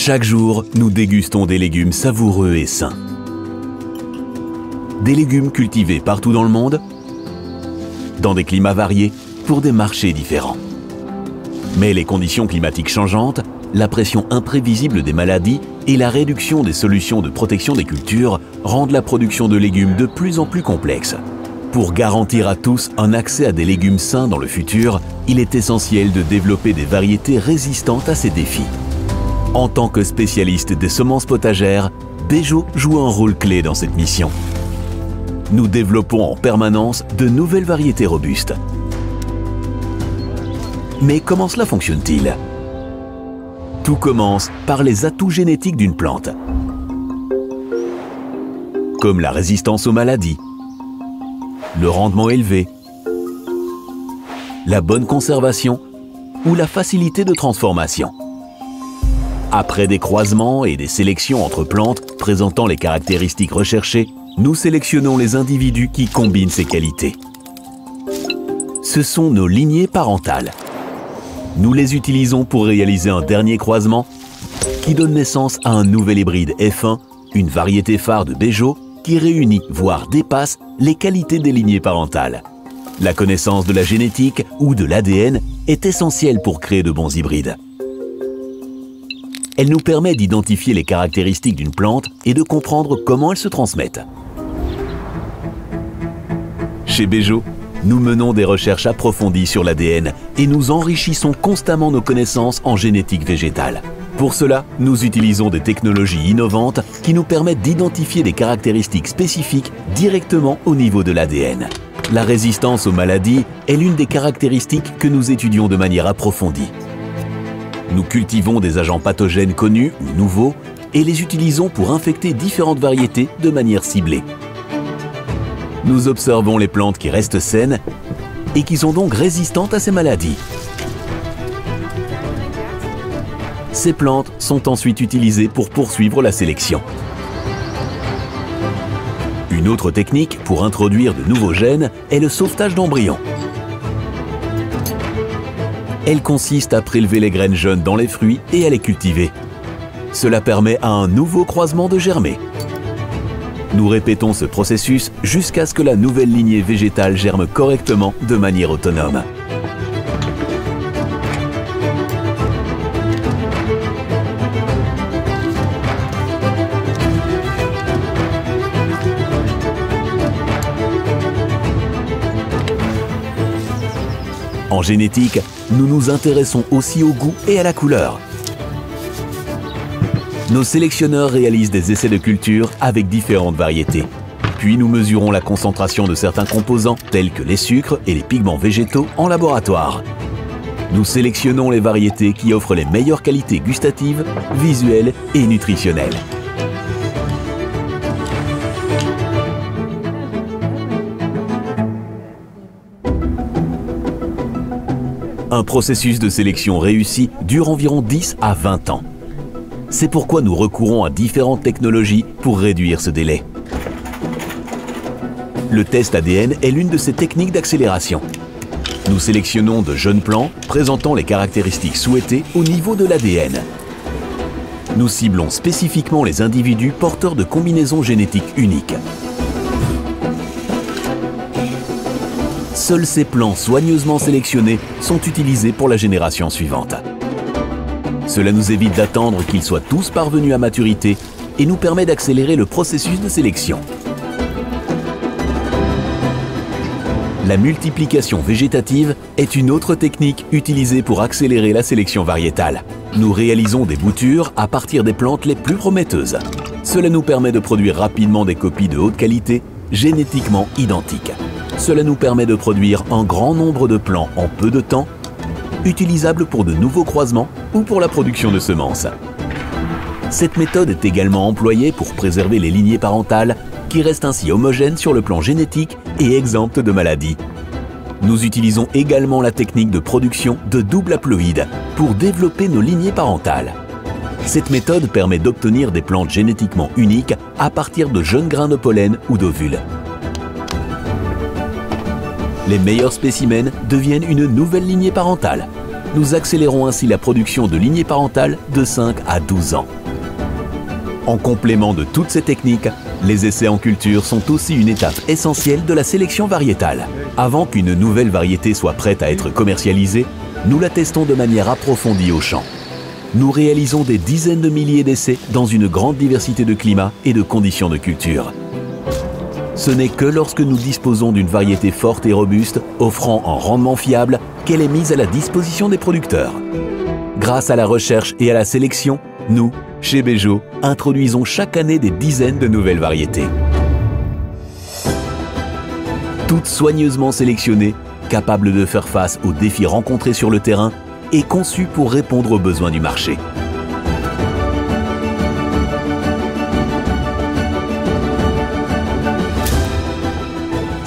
Chaque jour, nous dégustons des légumes savoureux et sains. Des légumes cultivés partout dans le monde, dans des climats variés, pour des marchés différents. Mais les conditions climatiques changeantes, la pression imprévisible des maladies et la réduction des solutions de protection des cultures rendent la production de légumes de plus en plus complexe. Pour garantir à tous un accès à des légumes sains dans le futur, il est essentiel de développer des variétés résistantes à ces défis. En tant que spécialiste des semences potagères, Bejo joue un rôle clé dans cette mission. Nous développons en permanence de nouvelles variétés robustes. Mais comment cela fonctionne-t-il? Tout commence par les atouts génétiques d'une plante, comme la résistance aux maladies, le rendement élevé, la bonne conservation ou la facilité de transformation. Après des croisements et des sélections entre plantes présentant les caractéristiques recherchées, nous sélectionnons les individus qui combinent ces qualités. Ce sont nos lignées parentales. Nous les utilisons pour réaliser un dernier croisement qui donne naissance à un nouvel hybride F1, une variété phare de Bejo qui réunit, voire dépasse, les qualités des lignées parentales. La connaissance de la génétique ou de l'ADN est essentielle pour créer de bons hybrides. Elle nous permet d'identifier les caractéristiques d'une plante et de comprendre comment elles se transmettent. Chez Bejo, nous menons des recherches approfondies sur l'ADN et nous enrichissons constamment nos connaissances en génétique végétale. Pour cela, nous utilisons des technologies innovantes qui nous permettent d'identifier des caractéristiques spécifiques directement au niveau de l'ADN. La résistance aux maladies est l'une des caractéristiques que nous étudions de manière approfondie. Nous cultivons des agents pathogènes connus ou nouveaux et les utilisons pour infecter différentes variétés de manière ciblée. Nous observons les plantes qui restent saines et qui sont donc résistantes à ces maladies. Ces plantes sont ensuite utilisées pour poursuivre la sélection. Une autre technique pour introduire de nouveaux gènes est le sauvetage d'embryons. Elle consiste à prélever les graines jeunes dans les fruits et à les cultiver. Cela permet à un nouveau croisement de germer. Nous répétons ce processus jusqu'à ce que la nouvelle lignée végétale germe correctement de manière autonome. En génétique, nous nous intéressons aussi au goût et à la couleur. Nos sélectionneurs réalisent des essais de culture avec différentes variétés. Puis nous mesurons la concentration de certains composants, tels que les sucres et les pigments végétaux, en laboratoire. Nous sélectionnons les variétés qui offrent les meilleures qualités gustatives, visuelles et nutritionnelles. Un processus de sélection réussi dure environ 10 à 20 ans. C'est pourquoi nous recourons à différentes technologies pour réduire ce délai. Le test ADN est l'une de ces techniques d'accélération. Nous sélectionnons de jeunes plants présentant les caractéristiques souhaitées au niveau de l'ADN. Nous ciblons spécifiquement les individus porteurs de combinaisons génétiques uniques. Seuls ces plants soigneusement sélectionnés sont utilisés pour la génération suivante. Cela nous évite d'attendre qu'ils soient tous parvenus à maturité et nous permet d'accélérer le processus de sélection. La multiplication végétative est une autre technique utilisée pour accélérer la sélection variétale. Nous réalisons des boutures à partir des plantes les plus prometteuses. Cela nous permet de produire rapidement des copies de haute qualité, génétiquement identiques. Cela nous permet de produire un grand nombre de plants en peu de temps, utilisables pour de nouveaux croisements ou pour la production de semences. Cette méthode est également employée pour préserver les lignées parentales qui restent ainsi homogènes sur le plan génétique et exemptes de maladies. Nous utilisons également la technique de production de double haploïde pour développer nos lignées parentales. Cette méthode permet d'obtenir des plantes génétiquement uniques à partir de jeunes grains de pollen ou d'ovules. Les meilleurs spécimens deviennent une nouvelle lignée parentale. Nous accélérons ainsi la production de lignées parentales de 5 à 12 ans. En complément de toutes ces techniques, les essais en culture sont aussi une étape essentielle de la sélection variétale. Avant qu'une nouvelle variété soit prête à être commercialisée, nous la testons de manière approfondie au champ. Nous réalisons des dizaines de milliers d'essais dans une grande diversité de climats et de conditions de culture. Ce n'est que lorsque nous disposons d'une variété forte et robuste, offrant un rendement fiable, qu'elle est mise à la disposition des producteurs. Grâce à la recherche et à la sélection, nous, chez Bejo, introduisons chaque année des dizaines de nouvelles variétés. Toutes soigneusement sélectionnées, capables de faire face aux défis rencontrés sur le terrain et conçues pour répondre aux besoins du marché.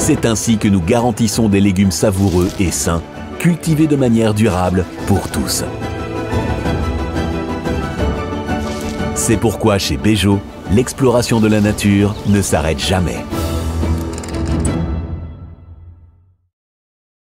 C'est ainsi que nous garantissons des légumes savoureux et sains, cultivés de manière durable pour tous. C'est pourquoi chez Bejo, l'exploration de la nature ne s'arrête jamais.